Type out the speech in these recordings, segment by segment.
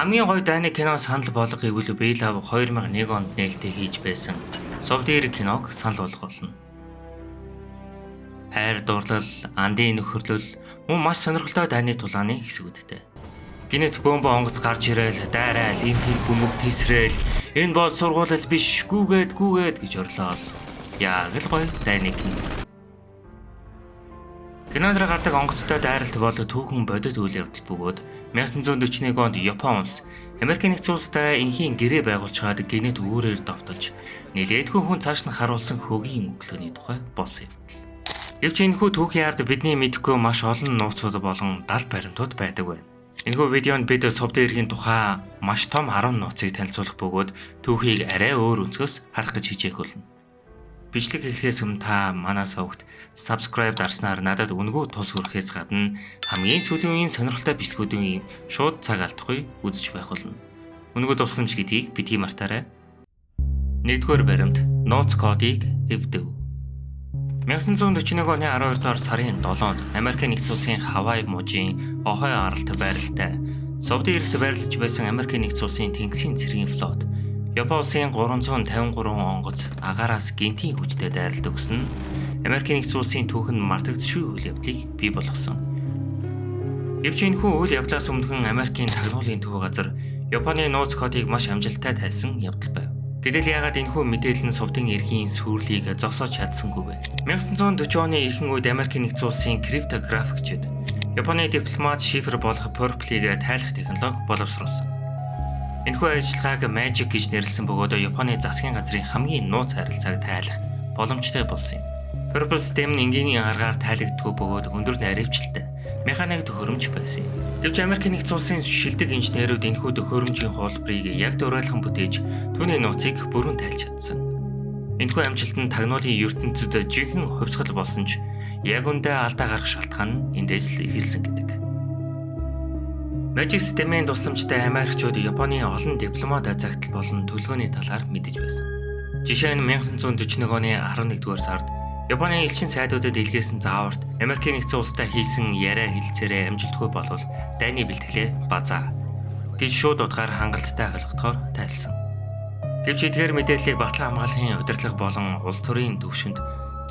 Хамгийн гоё дайны кино санал болгох гэвэл Бейлав 2001 онд нээлттэй хийж байсан Совдир киног санал болгох болно. Хайр дурлал, андын нөхөрлөл мөн маш сонирхолтой дайны тулааны хэсгүүдтэй. Гинэт бомб онгоц гарч ирээл, дайраал, энэ тийм бүмөг тисрээл, энэ бол сургуулал биш, гүүгээд гэж орлоо. Яг л гоё дайны кино. Кинонд гардаг онгоцтой дайралт бол түүхэн бодит үйл явдал бөгөөд 1941 онд Япон улс Америкийн нэгдсэн улстай энхийн гэрээ байгуулж хаад гинэт үүрээр довтолж нэлээдгүй хүн цааш нь харуулсан хөгийн өглөөний тухай болсон явдал. Гэвч энэхүү түүхийн ард бидний мэдэхгүй маш олон нууцуд болон далд баримтууд байдаг байна. Энэхүү видеонд бид Совдир эргийн тухай маш том 10 нууцыг танилцуулах бөгөөд түүхийг арай өөр өнцгөөс харах гэж хичээх болно. Бичлэг эхлэхээс өмнө та манай сувагт subscribe дарснаар надад үнэгүй тус хүрэхээс гадна хамгийн сүүлийн үеийн сонирхолтой бичлэгүүдийн шууд цаг алдахгүй үзэж байх болно. Үнэгүй тусламж гэдгийг битгий мартаарай. 1-р баримт нууц кодыг эвдэв. 1941 оны 12 дугаар сарын 7-нд Америкийн нэгдсэн улсын Хавай мужийн Ohio аралт байралтай Совдирт байрлаж байсан Америкийн нэгдсэн улсын тэнгисийн цэргийн флот Япон улсын 353 онгоц агаараас гинтийн хүчтэй дайралт өгсөн Америкийн нэгдсэн улсын түүхэнд мартагдчихгүй үйл явдлыг бий болгосон. Гэвч энэхүү үйл явдлаас өмнөхөн Америкийн тагнуулын төв газар Японы нууц кодыг маш амжилттай тайлсан явдал байв. Гэтэл яагаад энэхүү мэдээлэл нь Совдын эргийн сүрлийг зогсоож чадсангүй вэ? 1940 оны ихэнх үед Америкийн нэгдсэн улсын криптографикчид Японы дипломат шифр болох Purple-ийг тайлах технологи боловсруулсан. Энэхүү ажиллагааг Magic гэж нэрлсэн бөгөөд Японы засгийн газрын хамгийн нууц харилцааг тайлах боломжтой болсон юм. Purple систем нь энгийнийн аргаар тайлагддаг бөгөөд өндөр наривчлалтай механик төхөөрөмж байсан юм. Гэвч Америкийн нэгдсэн улсын шилдэг инженерүүд энэхүү төхөөрөмжийн хуулбарыг яг дуурайлан бүтээж түүний нууцыг бүрэн тайлж чадсан. Энэхүү амжилт нь тагнуулын ертөнцид жинхэнэ хувьсгал болсон ч яг үндэ алдаа гарах шалтгаан нь эндээс л эхэлсэн гэдэг. Magic системийн тусламжтай Америкчууд Японы олон дипломат азагтал болон төлөвлөгөөний талаар мэдэж байсан. Жишээ нь 1941 оны 11-р сард Японы элчин сайдуудад илгээсэн зааварт Америкийн нэгдсэн улстай хийсэн яриа хэлцээрээ амжилтгүй болвол дайны бэлтгэлээ базаа гэж шууд утгаар хангалттай ойлгохоор тайлсан. Гэвч эдгээр мэдээллийг батлан хамгааллын удирдлага болон улс төрийн төвшөнд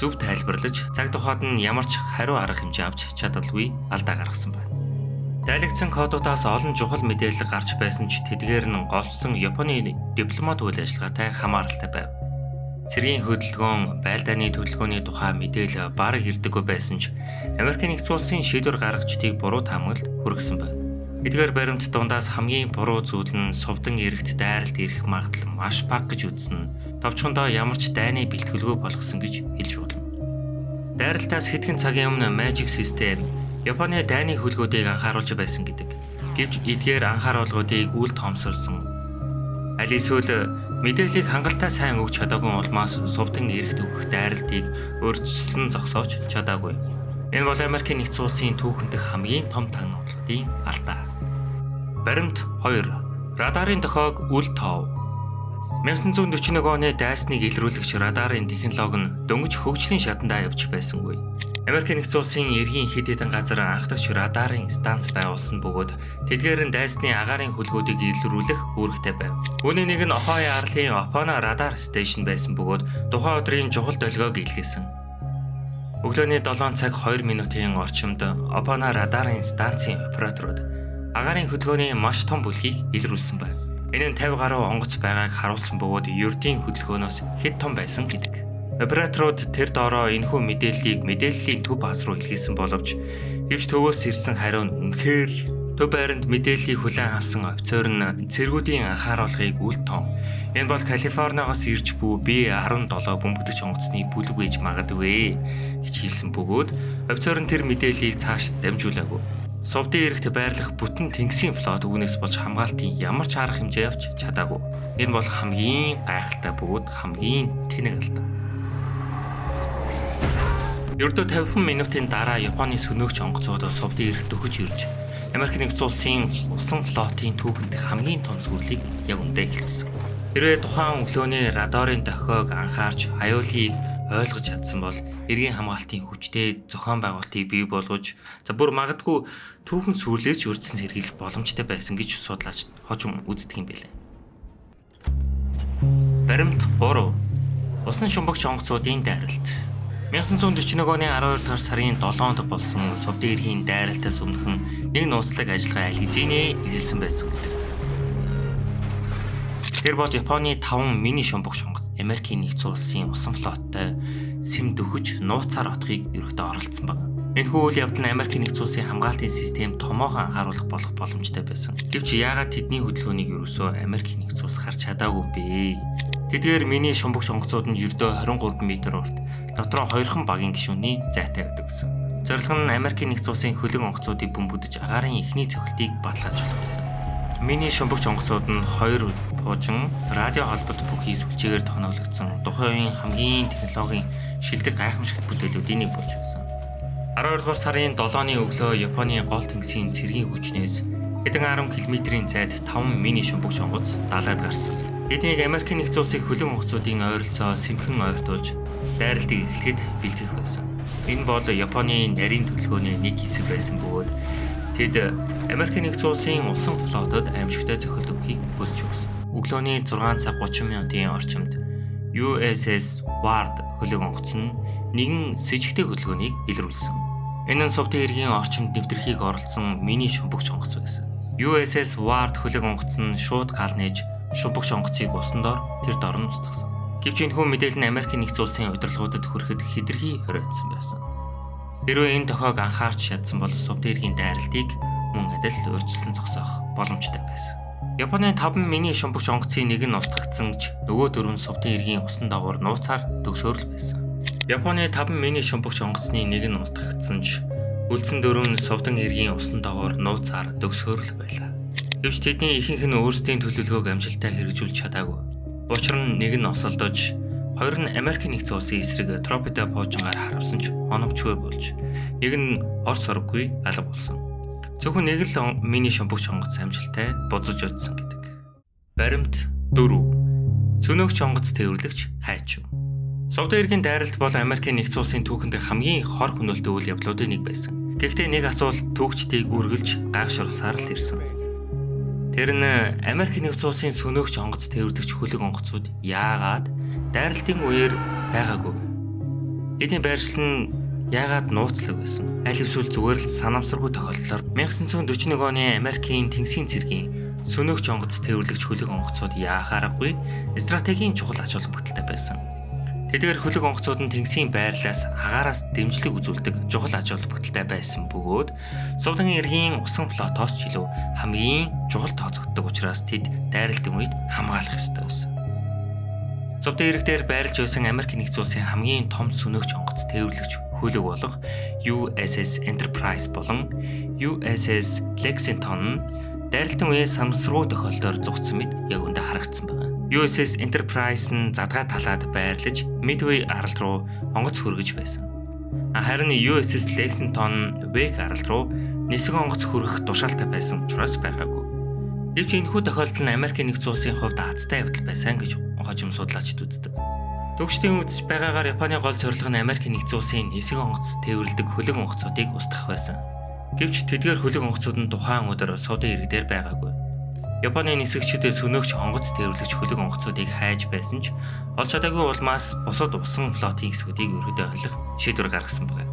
зөв тайлбарлаж цаг тухайд нь ямар ч хариу арга хэмжээ авч чадалгүй алдаа гаргасан байна. Дайлагдсан кодуудаас олон чухал мэдээлэл гарч байсан ч тэдгээр нь голчсон Японы дипломат үйл ажиллагаатай хамааралтай байв. Цэргийн хөдөлгөөн, байлдааны төлөвлөгөөний тухай мэдээлэл бараг ирдэггүй байсан ч Америкийн нэгдсэн улсын шийдвэр гаргагчдыг буруу таамаглалд хүргэсэн байна. Эдгээр баримт дундаас хамгийн буруу зүйл нь Совдын эрэгт дайралт ирэх магадлал маш бага гэж үзсэн нь товчхондоо ямар ч дайны бэлтгэлгүй болгосон гэж хэлж болно. Дайралтаас хэдхэн цагийн өмнө Magic систем Японы дайны хөлгүүдийг анхааруулж байсан гэдэг. Гэвч эдгээр анхааруулгуудыг үл тоомсолсон. Аль эсвэл мэдээллийг хангалттай сайн өгч чадаагүй улмаас Совдын эрэгт өгөх дайралтыг өөрчилсөн зогсоож чадаагүй. Энэ бол Америкийн нэгдсэн улсын түүхэнд хамгийн том тагнуулгын алдаа. Баримт 2. Радарын дохиог үл тоов. 1941 оны дайсныг илрүүлэгч радарын технологи нь дөнгөж хөгжлийн шатандаа явж байсангүй. Америкийн нэгдсэн улсын эргийн хэд хэдэн газар анхдагч радарын станц байгуулсан бөгөөд тэдгээр нь дайсны агаарын хөлгүүдийг илрүүлэх үүрэгтэй байв. Үүний нэг нь Ohio арлын Opona радар стейшн байсан бөгөөд тухайн өдрийн чухал долгиог илгээсэн. Өглөөний 7 цаг 2 минутын орчимд Opona радарын станцын операторууд агаарын хөдөлгөөний маш том бүлгийг илрүүлсэн байна. Энэ нь 50 гаруй онгоц байгааг харуулсан бөгөөд ердийн хөдөлгөөнөөс хэд том байсан гэдэг. Операторууд тэр доороо энэхүү мэдээллийн төв баас руу илгээсэн боловч гэвч төвөөс ирсэн хариу нь үнэхээр төв байранд мэдээллийг хүлээн авсан офицер нь цэргүүдийн анхааруулгыг үл тоом. Энэ бол Калифорниагоос ирж буй B-17 бөмбөгдөж онгоцны бүлэг байж магадгүй гэж хэлсэн бөгөөд офицер нь тэр мэдээллийг цааш дамжуулаагүй. Совдын эрэгт байрлах бүтэн тэнгисийн флот үүнээс болж хамгаалтын ямар ч арга хэмжээ авч чадаагүй. Энэ бол хамгийн гайхалтай бөгөөд хамгийн тэнэг алдаа. Ердөө 50 минутын дараа Японы сөнөөгч онгоцууд Совдын эрэгт өгөж ирж Америкийн нэгдсэн улсын усан флотын түүхэнд хамгийн том сүрлийг яг үндэ эхэлсэн. Хэрвээ тухайн өглөөний радарын дохиог анхаарч аюулыг ойлгож чадсан бол эргийн хамгаалтын хүчтэй зохион байгуулалтыг бий болгож бүр магадгүй түүхэн сүрлээс ч үрдсэн сэргийлэх боломжтой байсан гэж судлаач хожим үздэг юм билээ. Баримт 3. Усан шумбагч онгоцуудын дайралт. 1941 оны 12 дугаар сарын 7-нд болсон Совдын эргийн дайралтаас өмнөхөн нэг нууцлаг ажиллагаа аль хэзээ эхэлсэн байсан гэдэг. Тэр бол Японы 5 мини шумбагч онгоц Америкийн нэгдсэн улсын усан флоттой сэм дөхөж нууцаар отохыг ерөөдөө оролцсон байна. Энэхүү үйл явдал нь Америкийн нэгдсэн улсын хамгаалтын систем томоохон анхааруулах болох боломжтой байсан. Гэвч яагаад тэдний хөдөлгөөнийг ерөөсөө Америкийн нэгдсэн улс харж чадаагүй юм бэ? Тэдгээр мини шумбагч онгоцууд нь ердөө 23 м урт, дотроо 2хан багийн гишүүний зайтай байдаг гэсэн. Зорилго нь Америкийн нэгдсэн улсын хөлөг онгоцуудыг бөмбөдөж агаарын эхний цохилтыг баталгаажуулах байсан. Мини шумбагч онгоцууд нь 2 буужин радио холболт бүхий сүлжээгээр тоноглогдсон тухайн үеийн хамгийн технологийн шилдэг гайхамшигт бүтээлүүдийн нэг болж байсан. 12 дугаар сарын 7-ны өглөө Японы гол тэнгисийн цэргийн хүчнээс хэдэн 10 км-ийн зайд 5 мини шумбагч онгоц далайд гарсан. Тэднийг Америкийн нэгдсэн улсын хөлөг онгоцуудын ойролцоо сэмхэн ойртуулж дайралтыг эхлэхэд бэлтгэх байсан. Энэ бол Японы нарийн төлөвлөгөөний нэг хэсэг байсан бөгөөд тэд Америкийн нэгдсэн улсын усан флотод аимшигтай зохиолт өгөхийг хүсэж байсан. Өглөөний 6 цаг 30 минутын орчимд USS Ward хөлөг онгоц нь нэгэн сэжигтэй хөдөлгөөнийг илрүүлсэн. Энэ нь Совдын эргийн орчимд нэвтрхийг оролцсон мини шумбагч онгоц байсан. USS Ward хөлөг онгоц нь шууд гал нээж шумбагч онгоцыг усан дор тэр дор нь устгасан. Гэвч энэхүү мэдээлэл нь Америкийн нэгдсэн улсын удирдлагуудад хүрэхэд хэтэрхий оройтсон байсан. Хэрвээ энэ тохиог анхаарч чадсан бол Совдын эргийн дайралтыг мөн адил урьдчилан зогсоох боломжтой байсан. Японы 5 мини шумбагч онгоцын нэг нь устгагдсан ч нөгөө 4 Совдын эргийн усан доогуур нууцаар төгсөөрл байсан. Японы 5 мини шумбагч онгоцны нэг нь устгагдсан ч үлдсэн 4 Совдын эргийн усан доогуур нууцаар төгсөөрл байлаа. Гэвч тэдний ихэнх нь өөрсдийн төлөвлөгөөг амжилттай хэрэгжүүлж чадаагүй. Учир нь нэг нь осолдож, хоёр нь Америкийн нэгдсэн улсын эсрэг тропидо поожингаар харавсан ч оновчгүй болж, нэг нь орс ороггүй алга болсон. Зөвхөн нэг л мини шумбагч онгоц амжилттай бузаж удсан гэдэг. Баримт 4. Сөнөөгч онгоц тээвэрлэгч хайчив. Совдын эргийн дайралт бол Америкийн нэгдсэн улсын түүхэнд хамгийн хор хөнөөлтөй үйл явдлуудын нэг байсан. Гэхдээ нэг асуулт түүхчдийг үргэлж гайхшруулсаар л ирсэн. Тэр нь Америкийн нэгдсэн улсын сөнөөгч онгоц тээвэрлэгч хөлөг онгоцууд яагаад дайралтын үеэр байгаагүй вэ? Тэдний байршил нь яагаад нууцлаг байсан? Аль эсвэл зүгээр л санамсаргүй тохиолдлоор 1941 оны Америкийн тэнгисийн цэргийн сөнөөгч онгоц тээвэрлэгч хөлөг онгоцууд яахааргүй стратегийн чухал ач холбогдолтой байсан. Тэдгээр хөлөг онгоцууд нь тэнгисийн байрлалаас агаараас дэмжлэг үзүүлдэг чухал ач холбогдолтой байсан бөгөөд Совдын эргийн усан флотоос ч илүү хамгийн чухал тооцогддог учраас тэд дайралтын үед хамгаалах ёстой байсан. Совдын эрэг дээр байрлаж байсан Америкийн нэгдсэн улсын хамгийн том сөнөөгч онгоц тээвэрлэгч хөлөг болох USS Enterprise болон USS Lexington нь дайралтын үеэ санамсаргүй тохиолдолд зугцсан мэт яг үүндээ харагдсан байна. USS Enterprise нь задгай талаад байрлаж Midway арал руу онгоц хүргэж байсан. Харин USS Lexington Wake арал руу нисэх онгоц хүргэх тушаалтай байсан учраас байгаагүй. Гэвч энэхүү тохиолдол нь Америкийн нэгдсэн улсын хувьд азтай явдал байсан гэж хожим судлаачид үздэг. Төвчдийн үзэж байгаагаар Японы гол зорилго нь Америкийн нэгдсэн улсын нисэх онгоц тээвэрлдэг хөлөг онгоцуудыг устгах байсан. Гэвч тэдгээр хөлөг онгоцууд нь тухайн өдөр Совдын эрэг дээр байгаагүй. Японы нисгэгчид сөнөөгч онгоц тээвэрлэгч хөлөг онгоцуудыг хайж байсан ч олж чадаагүй улмаас бусад усан флотын хэсгүүдийг өргөдөө хөндлөх шийдвэр гаргасан байна.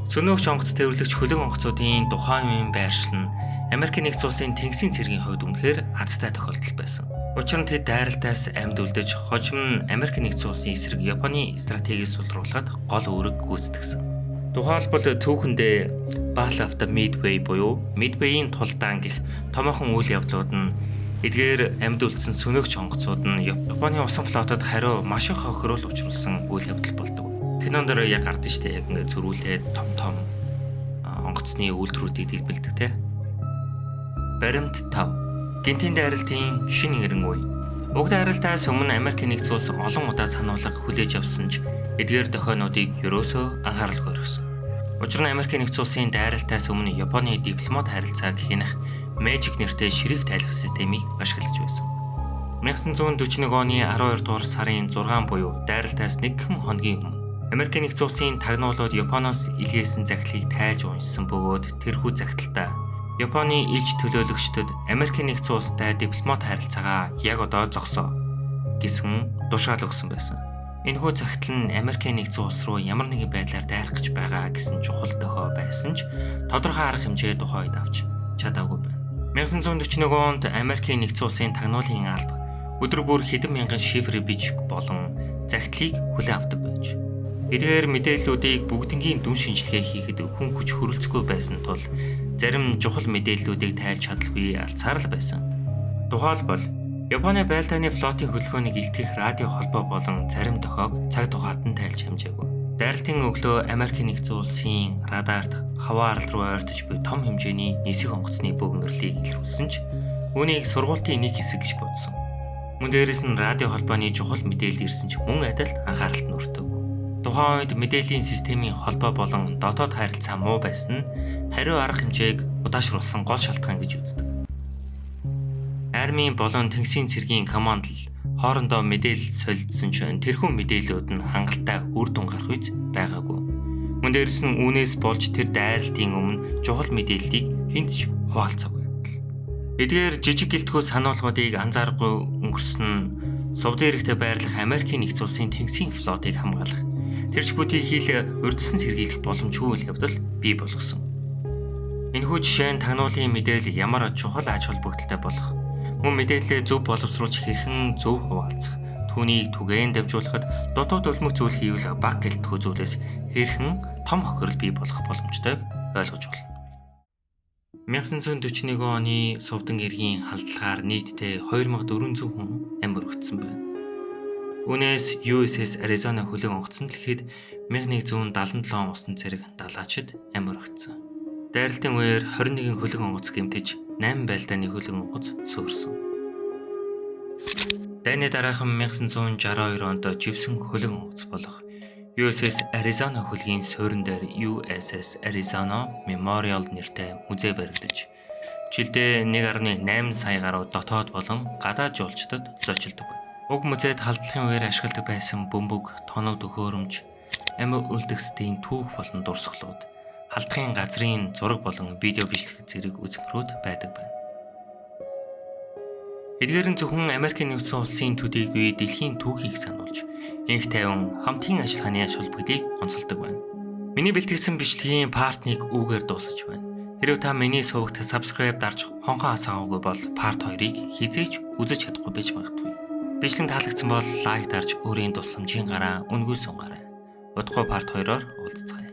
Сөнөөгч онгоц тээвэрлэгч хөлөг онгоцуудын тухайн үеийн байршил нь Америкийн нэгдсэн улсын тэнгисийн цэргийн хувьд үнэхээр азтай тохиолдол байсан. Учир нь тэд дайралтаас амьд үлдэж, хожим нь Америкийн нэгдсэн улсын эсрэг Японы стратегийг сулруулахад гол үүрэг гүйцэтгсэн. Тухайлбал түүхэндээ Battle of the Midway буюу Midway-ийн тулдаан гэх томоохон үйл явдлууд нь эдгээр амьд үлдсэн сөнөөгч онгоцууд нь Японы усан флотод хариу маш их хохирол учруулсан үйл явдал болдог. Кинонд дэр яг гардаг шүү дээ. Яг ингээд зөрүүлээд том онгоцны үйлдвэрүүдийг дэлбэлдэг те. Баримт 5. Гинтийн дайралтын шинэ эрен үе. Уг дайралтаас өмнө Америкийн нэгдсэн улс олон удаа сануулга хүлээж авсан ч эдгээр дохионуудыг ерөөсөө анхааралгүй орхисон. Учир нь Америкийн нэгдсэн улсын дайралтаас өмнө Японы дипломат харилцааг хянах Magic нэртэй шириф тайлах системийг ашиглаж байсан. 1941 оны 12 дугаар сарын 6 буюу дайралтаас 1 хоногийн өмнө Америкийн нэгдсэн улсын тагнуулууд Японоос илгээсэн захидлыг тайлж уншсан бөгөөд тэрхүү захидалтай Японы илж төлөөлөгчдөд Америкийн нэгдсэн улстай дипломат харилцаагаа яг одоо зогсоо гэсэн тушаал өгсөн байсан. Энэхүү захидал нь Америкийн нэгдсэн улс руу ямар нэгэн байдлаар дайрах гэж байгаа гэсэн чухал тохио байсан ч тодорхой арга хэмжээ тухайд авч чадаагүй байна. 1941 онд Америкийн нэгдсэн улсын тагнуулын алба өдөр бүр хэдэн мянган шифр бич болон захидлыг хүлээн авдаг байж. Эдгээр мэдээллүүдийг бүгднгийн дүн шинжилгээ хийхэд хүн хүч хөрөлцөхгүй байсан тул зарим чухал мэдээллүүдийг тайлж чадалгүй алцаар л байсан. Тухайлбал Японы байлдааны флотын хөдөлгөөнийг илтгэх радио холбоо болон зарим тохиог цаг тухайд нь тайлж хэмжээгүй. Дайралтын өглөө Америкийн нэгдсэн улсын радарт хаваа арал руу ойртож буй том хэмжээний нисэх онгоцны бөөгнөрлийг илрүүлсэн ч үүнийг сургуулийн нэг хэсэг гэж бодсон. Мөн дээрээс нь радио холбооны чухал мэдээлэл ирсэн ч мөн адил анхааралд нүртэв. Тухайн үед мэдээллийн системийн холбоо болон дотоод харилцаа муу байсан нь хариу арга хэмжээг удаашруулсан гол шалтгаан гэж үздэг. Армийн болон тэнгисийн цэргийн команд л хоорондоо мэдээлэл солилцсон ч тэрхүү мэдээллүүд нь хангалттай үр дүн гарах үз байгаагүй. Мөн дээрээс нь үүнээс болж тэр дайралтын өмнө чухал мэдээллийг хэн ч хуваалцаагүй. Эдгээр жижиг гэлтгүү сануулгуудыг анзаарахгүй өнгөрсөн нь Сувд эрэхтэй байрлах Америкийн нэгдсэн улсын тэнгисийн флотыг хамгаалах тэрч бүтийг хийлээ урьдчилан сэргийлэх боломжгүй үйл явдал бий болгосон. Энэхүү жишээ нь тагнуулын мэдээлэл ямар чухал ач холбогдолтой болох, мөн мэдээлэлээ зөв боловсруулж хэрхэн зөв хуваалцах, түүнийг түгээн дамжуулахад дутуу төлмөг зүйл хийвэл баг гэлтгүү зүйлээс хэрхэн том хохирол бий болох боломжтойг ойлгож болно. 1941 оны Сувдан эргийн халдлагаар нийтдээ 2400 хүн амьд өргөцсөн байна. Үүнээс USS Arizona хөлөг онгоцсон л гэхэд 1177 усан цэрэг далаачид амьд өргөцсөн. Дайралтын үеэр 21 хөлөг онгоц гэмтэж 8 байлдааны хөлөг онгоц суурсан. Дайны дараахан 1962 онд живсэн хөлөг онгоц болох USS Arizona хөлгийн суурин дээр USS Arizona Memorial нэртэй музей баригдаж, жилдээ 1.8 сая гаруй дотоод болон гадаад жуулчдад зочилдог байна. Уг музейд халдлагын үеэр ашигладаг байсан бөмбөг, тоног төхөөрөмж, амьд үлдгэсдийн түүх болон дурсгалууд, халдлагын газрын зураг болон видео бичлэг зэрэг үзмэрүүд байдаг байна. Эдгээр нь зөвхөн Америкийн нэгдсэн улсын төдийгүй дэлхийн түүхийг сануулж, инх тайван хамтын ажиллагааны ач холбогдлыг онцолдог байна. Миний бэлтгэсэн бичлэгийн part 1 үүгээр дуусаж байна. Хэрвээ та миний сувагт subscribe дарж хонхон асаагаагүй бол part 2-ыг хизээж үзэж чадахгүй байж магадгүй. Бичлэг таалагдсан бол лайк дарж өөрийн тусламжийн гараа үнгүй сунгаарай. Удахгүй part 2-оор уулзцгаая.